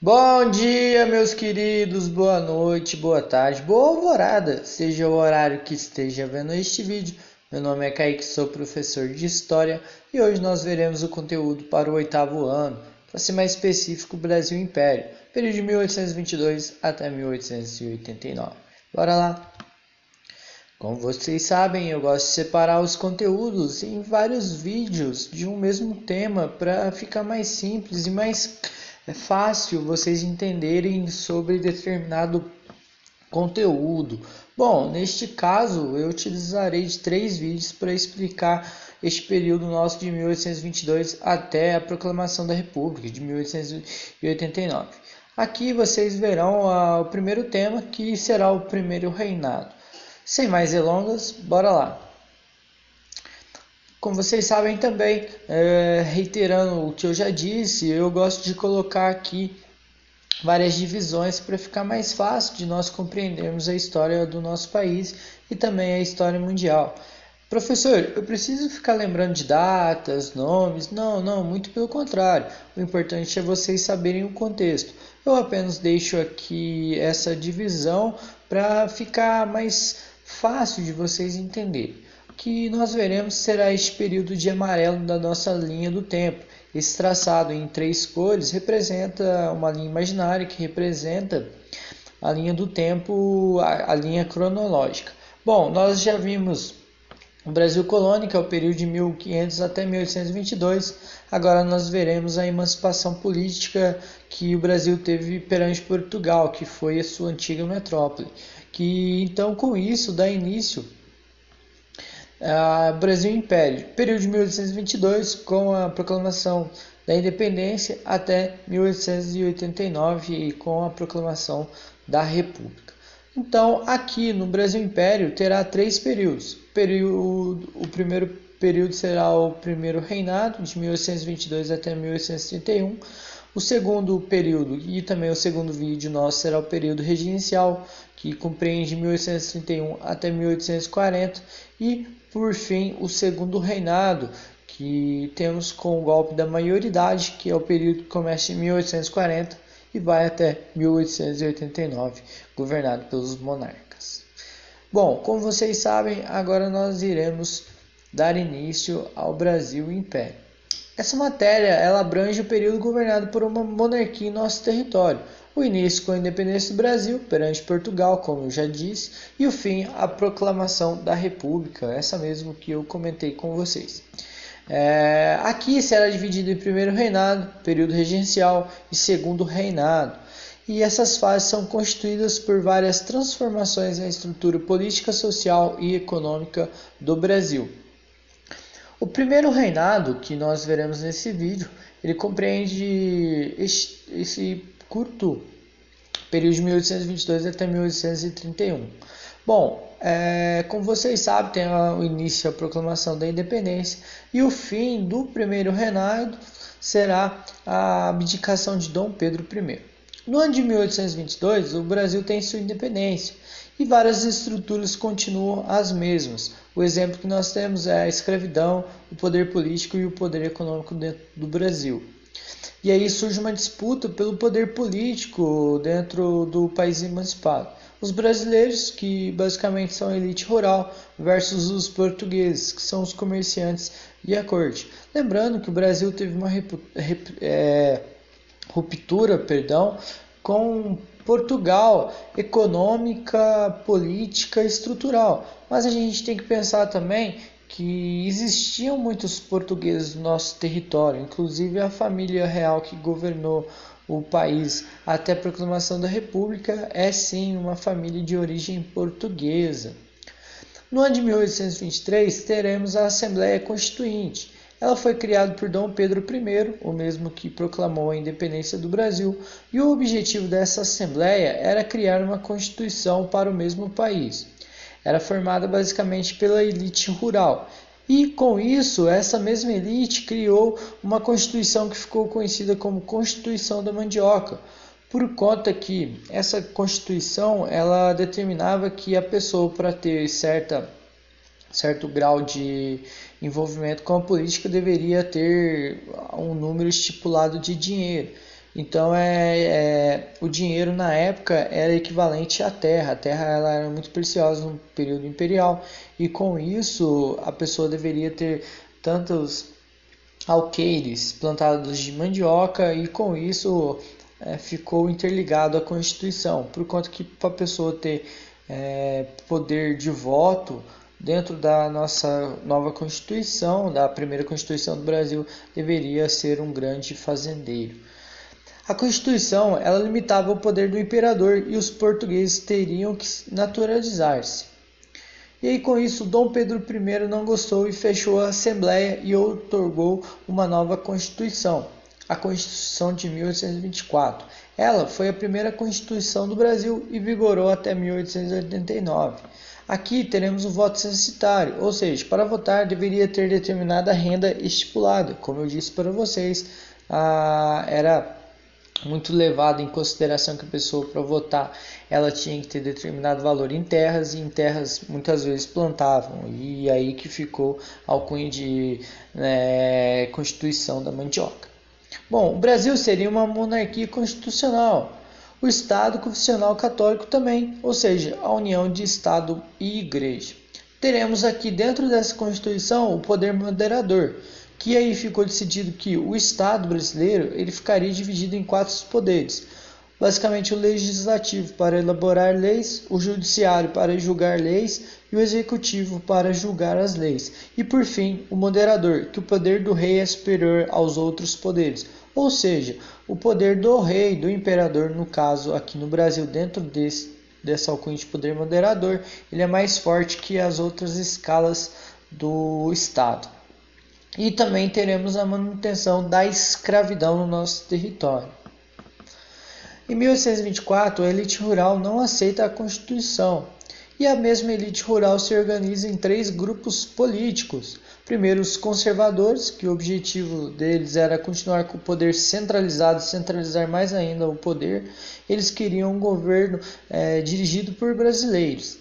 Bom dia, meus queridos, boa noite, boa tarde, boa alvorada, seja o horário que esteja vendo este vídeo. Meu nome é Kaique, sou professor de História e hoje nós veremos o conteúdo para o oitavo ano, para ser mais específico, Brasil Império, período de 1822 até 1889. Bora lá! Como vocês sabem, eu gosto de separar os conteúdos em vários vídeos de um mesmo tema para ficar mais simples e mais fácil vocês entenderem sobre determinado conteúdo. Bom, neste caso eu utilizarei de 3 vídeos para explicar este período nosso de 1822 até a proclamação da República de 1889. Aqui vocês verão o primeiro tema, que será o primeiro reinado. Sem mais delongas, bora lá! Como vocês sabem também, reiterando o que eu já disse, eu gosto de colocar aqui várias divisões para ficar mais fácil de nós compreendermos a história do nosso país e também a história mundial. Professor, eu preciso ficar lembrando de datas, nomes? Não, muito pelo contrário. O importante é vocês saberem o contexto. Eu apenas deixo aqui essa divisão para ficar mais fácil de vocês entenderem. O que nós veremos será este período de amarelo da nossa linha do tempo. Esse traçado em 3 cores representa uma linha imaginária que representa a linha do tempo, a linha cronológica. Bom, nós já vimos o Brasil colônia, que é o período de 1500 até 1822. Agora nós veremos a emancipação política que o Brasil teve perante Portugal, que foi a sua antiga metrópole. Que então com isso dá início Brasil Império, período de 1822, com a proclamação da independência, até 1889, com a proclamação da República. Então, aqui no Brasil Império terá 3 períodos. O primeiro período será o primeiro reinado, de 1822 até 1831. O segundo período, e também o segundo vídeo nosso, será o período regencial, que compreende 1831 até 1840. E, por fim, o segundo reinado, que temos com o golpe da maioridade, que é o período que começa em 1840 e vai até 1889, governado pelos monarcas. Bom, como vocês sabem, agora nós iremos dar início ao Brasil Império. Essa matéria ela abrange o período governado por uma monarquia em nosso território. O início com a independência do Brasil perante Portugal, como eu já disse, e o fim, a proclamação da República, essa mesmo que eu comentei com vocês. Aqui será dividido em primeiro reinado, período regencial e segundo reinado. E essas fases são constituídas por várias transformações na estrutura política, social e econômica do Brasil. O primeiro reinado que nós veremos nesse vídeo, ele compreende esse curto período de 1822 até 1831. Bom, como vocês sabem, tem o início da proclamação da independência e o fim do primeiro reinado será a abdicação de Dom Pedro I. No ano de 1822, o Brasil tem sua independência e várias estruturas continuam as mesmas. O exemplo que nós temos é a escravidão, o poder político e o poder econômico dentro do Brasil. E aí surge uma disputa pelo poder político dentro do país emancipado. Os brasileiros, que basicamente são a elite rural, versus os portugueses, que são os comerciantes e a corte. Lembrando que o Brasil teve uma ruptura com Portugal, econômica, política e estrutural. Mas a gente tem que pensar também que existiam muitos portugueses no nosso território, inclusive a família real que governou o país até a proclamação da República é sim uma família de origem portuguesa. No ano de 1823 teremos a Assembleia Constituinte. Ela foi criada por Dom Pedro I, o mesmo que proclamou a independência do Brasil, e o objetivo dessa Assembleia era criar uma Constituição para o mesmo país. Era formada basicamente pela elite rural. E com isso, essa mesma elite criou uma Constituição que ficou conhecida como Constituição da Mandioca, por conta que essa Constituição ela determinava que a pessoa, para ter certo grau de envolvimento com a política, deveria ter um número estipulado de dinheiro. Então o dinheiro na época era equivalente à terra. A terra ela era muito preciosa no período imperial e com isso a pessoa deveria ter tantos alqueires plantados de mandioca e com isso ficou interligado à Constituição, por conta que para a pessoa ter poder de voto dentro da nossa nova Constituição, da primeira Constituição do Brasil, deveria ser um grande fazendeiro. A Constituição ela limitava o poder do imperador e os portugueses teriam que naturalizar-se. E aí com isso Dom Pedro I não gostou e fechou a Assembleia e outorgou uma nova Constituição, a Constituição de 1824. Ela foi a primeira Constituição do Brasil e vigorou até 1889. Aqui teremos o voto censitário, ou seja, para votar deveria ter determinada renda estipulada. Como eu disse para vocês, era muito levado em consideração que a pessoa para votar ela tinha que ter determinado valor em terras, e em terras muitas vezes plantavam, e aí que ficou a alcunha de Constituição da Mandioca. Bom, o Brasil seria uma monarquia constitucional, o Estado confessional católico também, ou seja, a união de Estado e Igreja. Teremos aqui dentro dessa Constituição o poder moderador, que aí ficou decidido que o Estado brasileiro ele ficaria dividido em 4 poderes. Basicamente o legislativo para elaborar leis, o judiciário para julgar leis e o executivo para julgar as leis. E por fim, o moderador, que o poder do rei é superior aos outros poderes. Ou seja, o poder do rei, do imperador, no caso aqui no Brasil, dentro dessa alcunha de poder moderador, ele é mais forte que as outras escalas do Estado. E também teremos a manutenção da escravidão no nosso território. Em 1824, a elite rural não aceita a Constituição, e a mesma elite rural se organiza em 3 grupos políticos. Primeiro, os conservadores, que o objetivo deles era continuar com o poder centralizado, centralizar mais ainda o poder. Eles queriam um governo dirigido por brasileiros.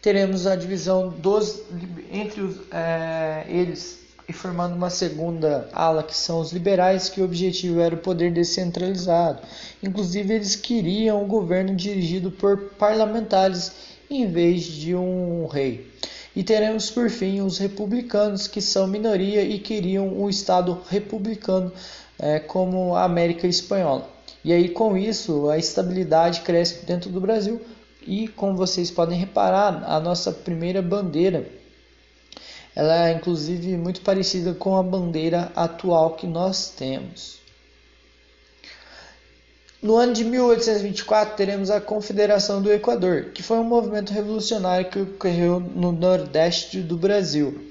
Teremos a divisão entre eles, e formando uma segunda ala, que são os liberais, que o objetivo era o poder descentralizado. Inclusive, eles queriam um governo dirigido por parlamentares em vez de um rei. E teremos, por fim, os republicanos, que são minoria e queriam um Estado republicano como a América Espanhola. E aí, com isso, a estabilidade cresce dentro do Brasil. E, como vocês podem reparar, a nossa primeira bandeira ela é inclusive muito parecida com a bandeira atual que nós temos. No ano de 1824 teremos a Confederação do Equador, que foi um movimento revolucionário que ocorreu no nordeste do Brasil.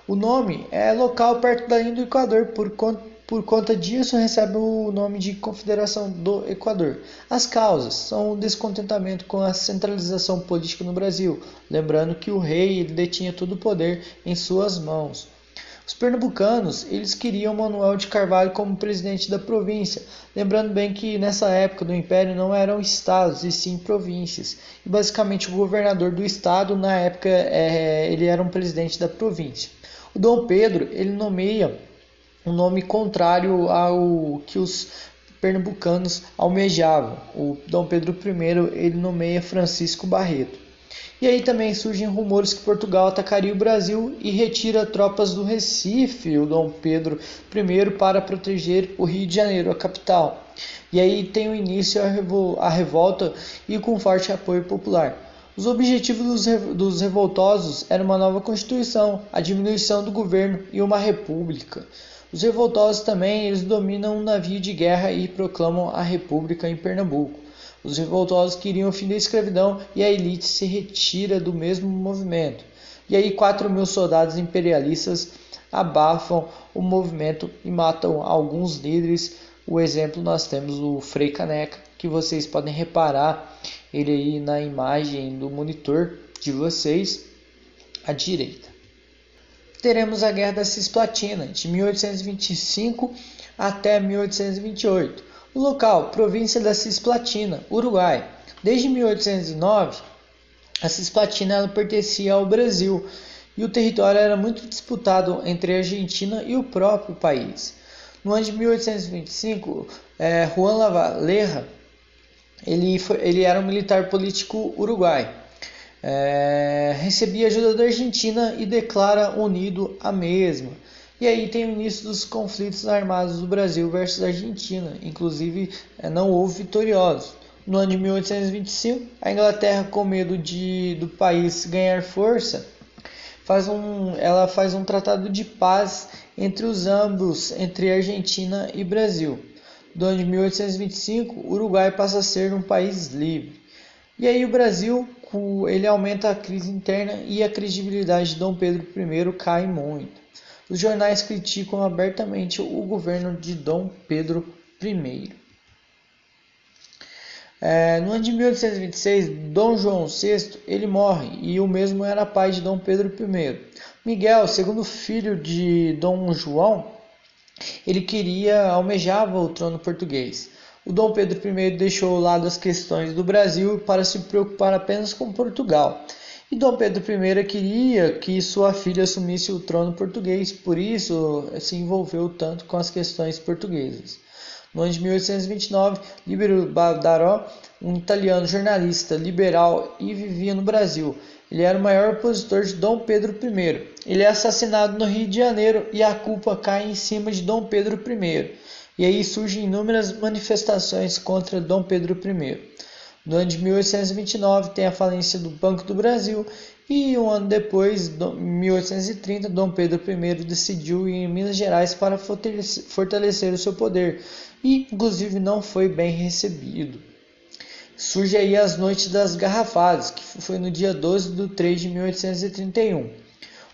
O nome é local perto da linha do Equador, por conta disso recebe o nome de Confederação do Equador. As causas são o descontentamento com a centralização política no Brasil, lembrando que o rei ele detinha todo o poder em suas mãos. Os pernambucanos eles queriam Manuel de Carvalho como presidente da província, lembrando bem que nessa época do Império não eram estados e sim províncias. E basicamente o governador do estado na época ele era um presidente da província. O Dom Pedro ele nomeia um nome contrário ao que os pernambucanos almejavam. O Dom Pedro I ele nomeia Francisco Barreto. E aí também surgem rumores que Portugal atacaria o Brasil e retira tropas do Recife, o Dom Pedro I, para proteger o Rio de Janeiro, a capital. E aí tem o início a revolta e com forte apoio popular. Os objetivos dos revoltosos eram uma nova Constituição, a diminuição do governo e uma república. Os revoltosos também eles dominam um navio de guerra e proclamam a república em Pernambuco. Os revoltosos queriam o fim da escravidão e a elite se retira do mesmo movimento. E aí 4.000 soldados imperialistas abafam o movimento e matam alguns líderes. O exemplo nós temos o Frei Caneca, que vocês podem reparar ele aí na imagem do monitor de vocês à direita. Teremos a Guerra da Cisplatina, de 1825 até 1828. O local, província da Cisplatina, Uruguai. Desde 1809, a Cisplatina ela pertencia ao Brasil e o território era muito disputado entre a Argentina e o próprio país. No ano de 1825, Juan Lavalleja, ele era um militar político uruguai. Recebia ajuda da Argentina e declara unido a mesma. E aí tem o início dos conflitos armados do Brasil versus a Argentina. Inclusive, não houve vitoriosos. No ano de 1825, a Inglaterra, com medo do país ganhar força, ela faz um tratado de paz entre os ambos, entre Argentina e Brasil. No ano de 1825, o Uruguai passa a ser um país livre. E aí o Brasil, ele aumenta a crise interna e a credibilidade de Dom Pedro I cai muito. Os jornais criticam abertamente o governo de Dom Pedro I. No ano de 1826, Dom João VI ele morre e o mesmo era pai de Dom Pedro I. Miguel, segundo filho de Dom João, ele almejava o trono português. O Dom Pedro I deixou ao lado as questões do Brasil para se preocupar apenas com Portugal. E Dom Pedro I queria que sua filha assumisse o trono português, por isso se envolveu tanto com as questões portuguesas. No ano de 1829, Libero Badaró, um italiano jornalista liberal e vivia no Brasil. Ele era o maior opositor de Dom Pedro I. Ele é assassinado no Rio de Janeiro e a culpa cai em cima de Dom Pedro I. E aí surgem inúmeras manifestações contra Dom Pedro I. No ano de 1829 tem a falência do Banco do Brasil e um ano depois, em 1830, Dom Pedro I decidiu ir em Minas Gerais para fortalecer o seu poder e inclusive não foi bem recebido. Surge aí as Noites das Garrafadas, que foi no dia 12 de 3 de 1831.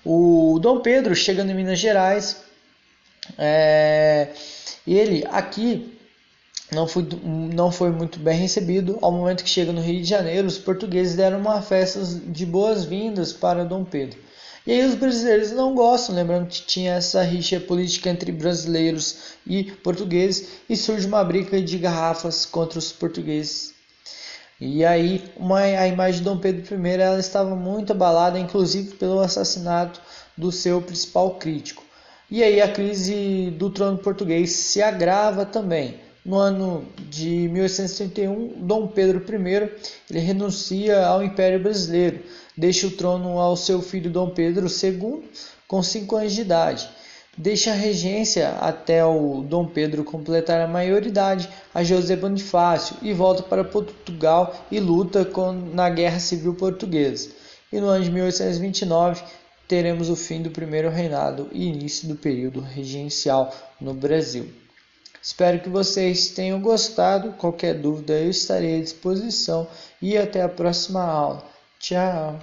O Dom Pedro chegando em Minas Gerais, ele aqui não foi muito bem recebido. Ao momento que chega no Rio de Janeiro, os portugueses deram uma festa de boas-vindas para Dom Pedro. E aí os brasileiros não gostam, lembrando que tinha essa rixa política entre brasileiros e portugueses, e surge uma briga de garrafas contra os portugueses. E aí a imagem de Dom Pedro I ela estava muito abalada, inclusive pelo assassinato do seu principal crítico. E aí a crise do trono português se agrava também. No ano de 1831, Dom Pedro I ele renuncia ao Império Brasileiro, deixa o trono ao seu filho Dom Pedro II, com 5 anos de idade. Deixa a regência até o Dom Pedro completar a maioridade a José Bonifácio e volta para Portugal e luta na Guerra Civil Portuguesa. E no ano de 1829 teremos o fim do primeiro reinado e início do período regencial no Brasil. Espero que vocês tenham gostado. Qualquer dúvida eu estarei à disposição e até a próxima aula. Tchau!